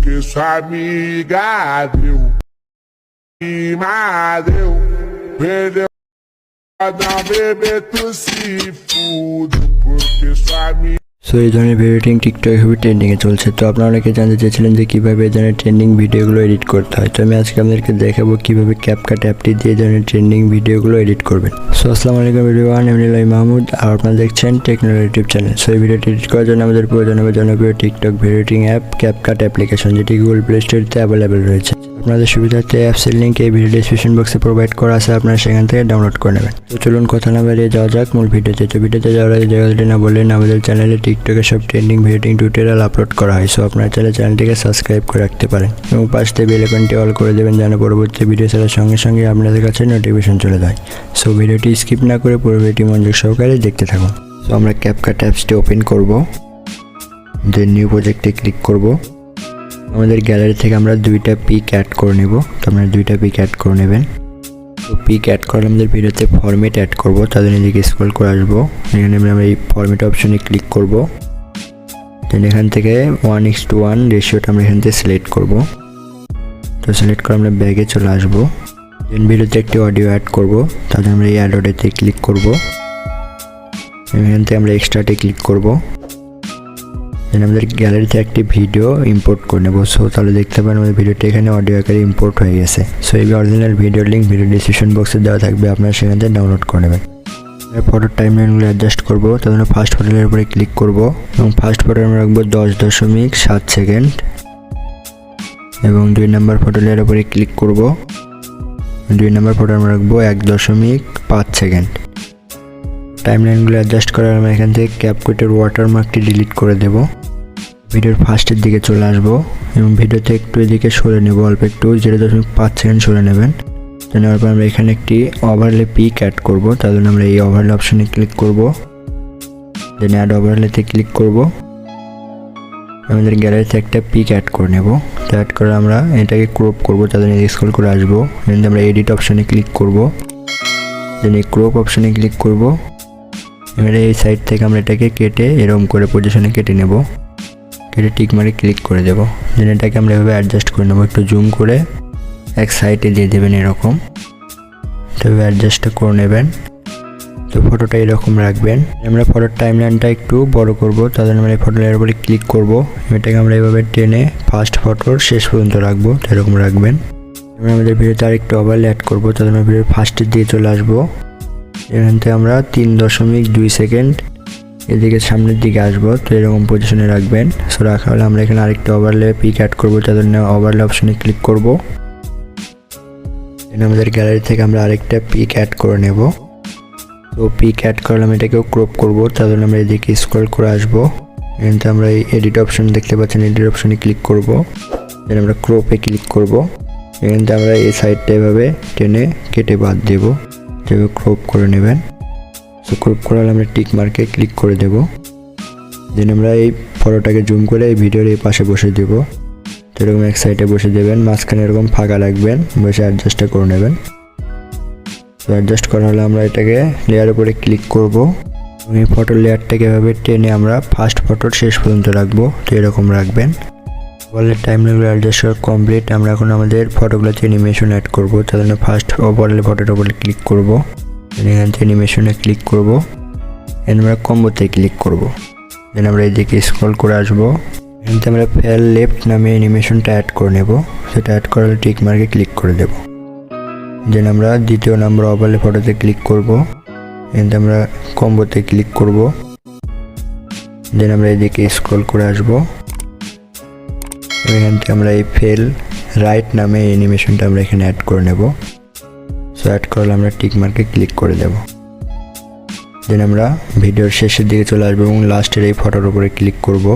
porque sua amiga deu perdeu não beber tu se fude porque sua amiga। So এই ধরনের video editing টিকটকে খুবই ট্রেন্ডিংয়ে চলছে। তো আপনারা অনেকে জানতে চেয়েছিলেন যে কীভাবে এই ধরনের ট্রেন্ডিং ভিডিওগুলো এডিট করতে হয়। তো আমি আজকে আপনাদেরকে দেখাবো কীভাবে ক্যাপকাট অ্যাপটি দিয়ে এই ধরনের ট্রেন্ডিং ভিডিওগুলো এডিট করবেন। সো আসসালামু আলাইকুম এভরিওয়ান, আমি নিলয় মাহমুদ আর আপনারা দেখছেন techno Niloy YouTube channel. So এই ভিডিওটি এডিট করার জন্য আমাদের প্রয়োজন হবে জনপ্রিয় TikTok video editing app CapCut application, যেটি গুগল প্লে স্টোরে অ্যাভেলেবেল রয়েছে। আপনাদের সুবিধার্থে অ্যাপসের লিঙ্ক এই ভিডিও ডিসক্রিপশন বক্সে প্রোভাইড করা আছে, আপনারা সেখান থেকে ডাউনলোড করে নেবেন। তো চলুন কথা না বাড়িয়ে যাওয়া যাক মূল ভিডিওতে। তো ভিডিওতে যাওয়ার আগে জায়গাটি না বললেন, আমাদের চ্যানেলে টিকটকের সব trending video editing tutorial upload করা হয়। সো আপনারা চাইলে চ্যানেলটিকে সাবস্ক্রাইব করে রাখতে পারেন এবং পাশে বেল আইকনটি অল করে দেবেন যেন পরবর্তী ভিডিও ছাড়ার সঙ্গে সঙ্গে আপনাদের কাছে নোটিফিকেশন চলে যায়। সো ভিডিওটি স্কিপ না করে পুরো ভিডিওটি মনোযোগ সহকারে দেখতে থাকুন। সো আমরা ক্যাপকাট অ্যাপসটি ওপেন করব, দেন নিউ প্রজেক্টে ক্লিক করব। আমাদের গ্যালারি থেকে আমরা দুইটা পিক অ্যাড করে নেব। তো আপনারা দুইটা পিক অ্যাড করে নেবেন। তো পিক অ্যাড করলে আমাদের ভিডিওতে ফরম্যাট অ্যাড করব, তাদের এদিকে স্ক্রল করে আসবো। এখানে আমরা এই ফরম্যাট অপশনে ক্লিক করব। দেন এখান থেকে 1:1 রেশিওটা আমরা এখান থেকে সিলেক্ট করব। তো সিলেক্ট করে আমরা ব্যাগে চলে আসবো। দেন ভিডিওতে একটি অডিও অ্যাড করব, তাহলে আমরা এই অ্যাড অডিওতে ক্লিক করব। এখান থেকে আমরা এক্সট্রাতে ক্লিক করব। দেন আমাদের গ্যালারিতে একটি ভিডিও ইম্পোর্ট করে নেব। সো তাহলে দেখতে পারেন আমাদের ভিডিওটা এখানে অডিও আকারে ইম্পোর্ট হয়ে গেছে। সো এই original video link video description বক্সে দেওয়া থাকবে, আপনারা সেখান থেকে ডাউনলোড করে নেবেন। ফটোর টাইমলাইনগুলো অ্যাডজাস্ট করবো, তার জন্য ফার্স্ট ফটোর উপরে ক্লিক করব এবং ফার্স্ট ফটো আমরা রাখবো 10.7 সেকেন্ড এবং 2 নম্বর ফটোর উপরে ক্লিক করব। 2 নম্বর ফটো আমরা রাখবো 1.5 সেকেন্ড। টাইমলাইনগুলো অ্যাডজাস্ট করার আমরা এখান থেকে ক্যাপকাটের ওয়াটারমার্কটি ডিলিট করে দেব। ভিডিওর ফার্স্টের দিকে চলে আসবো এবং ভিডিওতে একটু এদিকে সরে নেব, অল্প একটু 0.5 সেকেন্ড সরে নেবেন। নেওয়ার পর আমরা এখানে একটি ওভারলে পিক অ্যাড করব, তার জন্য আমরা এই ওভারলে অপশনে ক্লিক করব। দেন অ্যাড ওভারলেতে ক্লিক করব। আমাদের গ্যালারিতে একটা পিক অ্যাড করে নেব। তো অ্যাড করে আমরা এটাকে ক্রপ করব, তার জন্য স্ক্রল করে আসবো। দেন আমরা এডিট অপশনে ক্লিক করব। দেন এই ক্রপ অপশনে ক্লিক করব। এবারে এই সাইড থেকে আমরা এটাকে কেটে এরকম করে পজিশনে কেটে নেব। কেটে টিক মারে ক্লিক করে দেব। দেন এটাকে আমরা এভাবে অ্যাডজাস্ট করে নেব, একটু জুম করে এক সাইডে দিয়ে দেবেন এরকম। তবে অ্যাডজাস্টটা করে নেবেন। তো ফটোটা এরকম রাখবেন। আমরা ফটোর টাইমলাইনটা একটু বড় করব, তার জন্য আমরা এই ফটোর উপরে ক্লিক করব। এটাকে আমরা এভাবে টেনে ফার্স্ট ফটোর শেষ পর্যন্ত রাখবো, তো এরকম রাখবেন। আমরা আমাদের ভিডিওতে আরেকটু ওভারলে অ্যাড করবো, তার জন্য ভিডিওর ফার্স্টের দিকে চলে আসবো। এখান থেকে আমরা 3.2 সেকেন্ড এদিকে সামনের দিকে আসবো, তো এরকম পজিশনে রাখবেন। সো রাখা হলে আমরা এখানে আরেকটু ওভারলে পিক অ্যাড করবো, তার জন্য ওভারলে অপশনে ক্লিক করব। আমাদের গ্যালারি থেকে আমরা আরেকটা পিক অ্যাড করে নেব। তো পিক অ্যাড করলাম, এটাকেও ক্রপ করব, তার জন্য আমরা এদিকে স্ক্রল করে আসবো। এখানে আমরা এই এডিট অপশন দেখতে পাচ্ছেন, এডিট অপশনে ক্লিক করব। দেন আমরা ক্রপে ক্লিক করব। এখানে আমরা এই সাইডটা এভাবে টেনে কেটে বাদ দেব, যেভাবে ক্রপ করে নেবেন। সো ক্রপ করালে আমরা টিক মার্কে ক্লিক করে দেব। দেন আমরা এই ফটোটাকে জুম করে এই ভিডিওর এই পাশে বসে দেব। তো এরকম এক সাইডে বসে দেবেন, মাঝখানে এরকম ফাঁকা রাখবেন, বসে অ্যাডজাস্টটা করে নেবেন। তো অ্যাডজাস্ট করা হলে আমরা এটাকে লেয়ার উপরে ক্লিক করব এবং এই ফটোর লেয়ারটাকে এভাবে টেনে আমরা ফার্স্ট ফটোর শেষ পর্যন্ত রাখবো, তো এরকম রাখবেন। ওভারলে টাইমলাইনগুলো অ্যাডজাস্ট করা কমপ্লিট। আমরা এখন আমাদের ফটোগুলোতে অ্যানিমেশন অ্যাড করবো, তার জন্য ফার্স্ট ওভারলে ফটোর উপরে ক্লিক করব। এখান থেকে অ্যানিমেশনে ক্লিক করব। এখানে আমরা কম্বোতে ক্লিক করব। দেন আমরা এদিকে স্ক্রল করে আসবো। এখান থেকে আমরা ফেল লেফট নামে অ্যানিমেশনটা অ্যাড করে নেব। সেটা অ্যাড করালে টিক মার্কে ক্লিক করে দেব। দেন আমরা দ্বিতীয় নাম্বার ওভারলে ফটোতে ক্লিক করব। এখান থেকে আমরা কম্বোতে ক্লিক করব। দেন আমরা এদিকে স্ক্রল করে আসব। এখান থেকে আমরা এই ফেল রাইট নামে অ্যানিমেশনটা আমরা এখানে অ্যাড করে নেব। সো অ্যাড করলে আমরা টিক মার্কে ক্লিক করে দেব। দেন আমরা ভিডিওর শেষের দিকে চলে আসবো এবং লাস্টের এই ফটোর উপরে ক্লিক করব।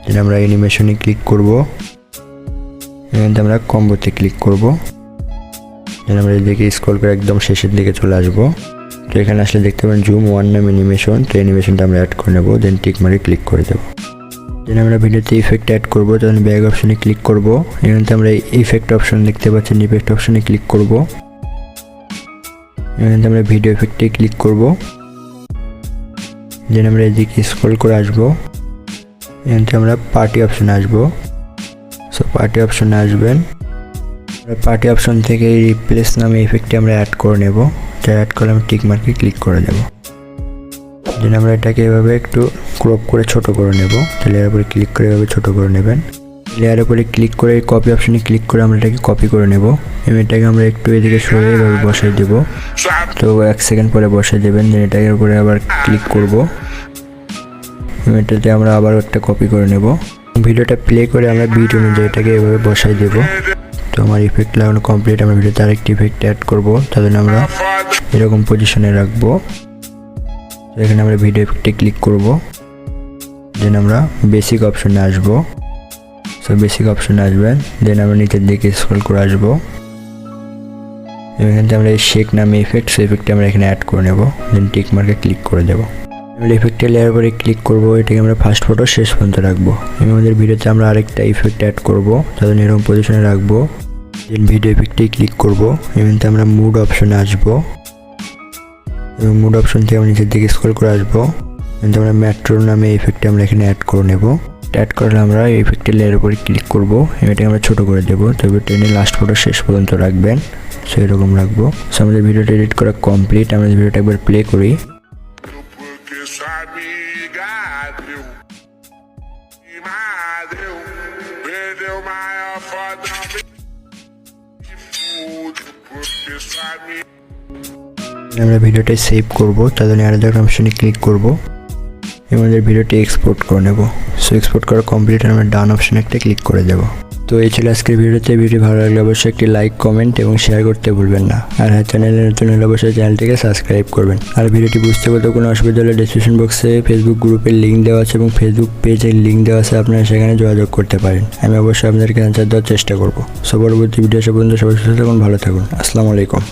দেন আমরা অ্যানিমেশনে ক্লিক করব। এখান থেকে আমরা কম্বোতে ক্লিক করব। দেন আমরা এদিকে স্ক্রল করে একদম শেষের দিকে চলে আসবো। তো এখানে আসলে দেখতে পাবেন জুম 1 নাম অ্যানিমেশন, তো অ্যানিমেশনটা আমরা অ্যাড করে নেব। দেন টিক মারে ক্লিক করে দেব। দেন আমরা ভিডিওতে ইফেক্ট অ্যাড করব, তখন ব্যাক অপশনে ক্লিক করব। এখান থেকে আমরা ইফেক্ট অপশন দেখতে পাচ্ছেন, ইফেক্ট অপশনে ক্লিক করব। এখান থেকে আমরা ভিডিও ইফেক্টে ক্লিক করব। দেন আমরা এদিকে স্ক্রল করে আসবো। এখান থেকে আমরা পার্টি অপশনে আসবো। সো সো পার্টি অপশনে আসবেন, পার্টি অপশন থেকে এই রিপ্লেস নামে ইফেক্টটি আমরা অ্যাড করে নেব। যা অ্যাড করলে আমি টিক মার্কে ক্লিক করে দেব। দেন আমরা এটাকে এভাবে একটু ক্রপ করে ছোট করে নেব। লেয়ারের উপরে ক্লিক করে এভাবে ছোট করে নেবেন। লেয়ারের উপরে ক্লিক করে কপি অপশনে ক্লিক করে আমরা এটাকে কপি করে নেব। এটাকে আমরা একটু এদিকে সরিয়ে এভাবে বসাই দেব। তো 1 সেকেন্ড পরে বসাই দেবেন। দেন এটাকে উপরে আবার ক্লিক করব। এটাতে আমরা আবার একটা কপি করে নেব। ভিডিওটা প্লে করে আমরা বিট অনুযায়ী এটাকে এভাবে বসাই দেব। তো আমার ইফেক্ট লাগানো কমপ্লিট। আমরা ভিডিওতে আরেকটি ইফেক্ট অ্যাড করব, তার জন্য আমরা এরকম পজিশনে রাখবো। এখানে আমরা ভিডিও ইফেক্টে ক্লিক করব। দেন আমরা বেসিক অপশনে আসব। সো বেসিক অপশনে আসবেন। দেন আমরা নিচের দিকে স্ক্রল করে আসবো। এখান থেকে আমরা এই শেক নামে ইফেক্ট, সেই ইফেক্টটা আমরা এখানে অ্যাড করে নেব। দেন টিক মার্কে ক্লিক করে দেব। আমরা ইফেক্টের লেয়ার পরে ক্লিক করব। এটাকে আমরা ফার্স্ট ফটো শেষ পর্যন্ত রাখবো। আমাদের ভিডিওতে আমরা আরেকটা ইফেক্ট অ্যাড করব, তাদের এরকম পজিশনে রাখবো। দেন ভিডিও ইফেক্টে ক্লিক করব। এখানে আমরা মুড অপশনে আসব এবং মুড অপশন থেকে আমরা নিচের দিকে স্ক্রল করে আসবো। কিন্তু আমরা মেট্রো নামে ইফেক্টটা আমরা এখানে অ্যাড করে নেব। অ্যাড করলে আমরা এই ইফেক্টের লেয়ার উপরে ক্লিক করব। এটাকে আমরা ছোট করে দেব। তবে টেনে লাস্ট ফটো শেষ পর্যন্ত রাখবেন। সো এরকম রাখবো। সো আমাদের ভিডিওটা এডিট করা কমপ্লিট। আমরা ভিডিওটা একবার প্লে করি। আমরা ভিডিওটা সেভ করব, তার জন্য আরেকটা অপশনে ক্লিক করব। আমাদের ভিডিওটি এক্সপোর্ট করে নেব। সো এক্সপোর্ট করা কমপ্লিট। আমরা ডান অপশনে একটা ক্লিক করে দেব। তো এই ছিল আজকের ভিডিওতে। ভিডিও ভালো লাগলে অবশ্যই একটি লাইক, কমেন্ট এবং শেয়ার করতে ভুলবেন না। আর হ্যাঁ, চ্যানেলে নতুন হলে অবশ্যই চ্যানেলটিকে সাবস্ক্রাইব করবেন। আর ভিডিওটি বুঝতে কোথাও কোনো অসুবিধা হলে ডেসক্রিপশন বক্সে ফেসবুক গ্রুপের লিঙ্ক দেওয়া আছে এবং ফেসবুক পেজের লিঙ্ক দেওয়া আছে, আপনারা সেখানে যোগাযোগ করতে পারেন। আমি অবশ্যই আপনাদেরকে অ্যান্সার দেওয়ার চেষ্টা করব। সো পরবর্তী ভিডিও আসা পর্যন্ত সবাই সুস্থ থাকুন, ভালো থাকুন। আসসালামু আলাইকুম।